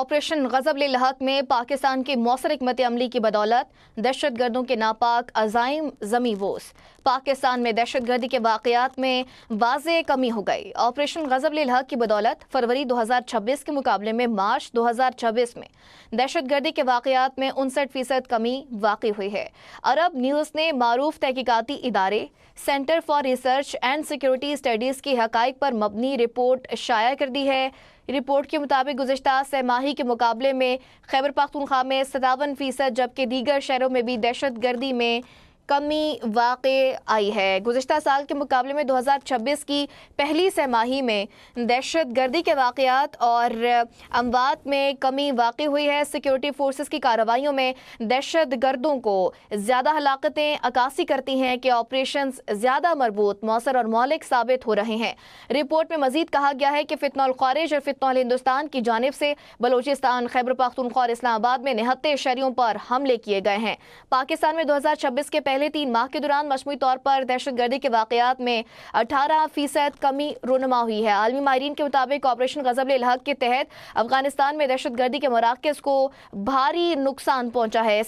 Operation غضب لحق میں پاکستان کی مؤثر حکمت عملی کی بدولت دہشت گردوں کے ناپاک عزائم زمیں بوس۔ پاکستان میں دہشت گردی کے واقعات میں واضح کمی ہو گئی۔ آپریشن غضب لحق کی بدولت فروری 2026 کے مقابلے میں مارچ 2026 میں دہشت گردی کے واقعات میں 59% کمی واقع ہوئی ہے۔ عرب نیوز نے معروف تحقیقاتی ادارے centre for research and security studies کی حقائق پر مبنی رپورٹ شائع کر دی ہے۔ رپورٹ کے مطابق گزشتہ سہ ماہی کے مقابلے میں خیبر پختونخوا میں 57%، جبکہ دیگر شہروں میں بھی دہشت گردی میں کمی واقع آئی ہے۔ گزشتہ سال کے مقابلے میں 2026 کی پہلی سہ ماہی میں دہشت گردی کے واقعات اور اموات میں کمی واقع ہوئی ہے۔ سیکیورٹی فورسز کی کارروائیوں میں دہشت گردوں کو زیادہ ہلاکتیں عکاسی کرتی ہیں کہ آپریشنز زیادہ مربوط، مؤثر اور مہلک ثابت ہو رہے ہیں۔ رپورٹ میں مزید کہا گیا ہے کہ فتنہ الخوارج اور فتنہ الہندوستان کی جانب سے بلوچستان، خیبر پختونخوا اور اسلام آباد میں نہتے شہریوں پر حملے کیے گئے ہیں۔ پاکستان میں 2026 کے پہلے 3 ماہ کے دوران مجموعی طور پر دہشت گردی کے واقعات میں 18% کمی رونما ہوئی ہے۔ عالمی ماہرین کے مطابق آپریشن غضب لحق کے تحت افغانستان میں دہشت گردی کے مراکز کو بھاری نقصان پہنچا ہے۔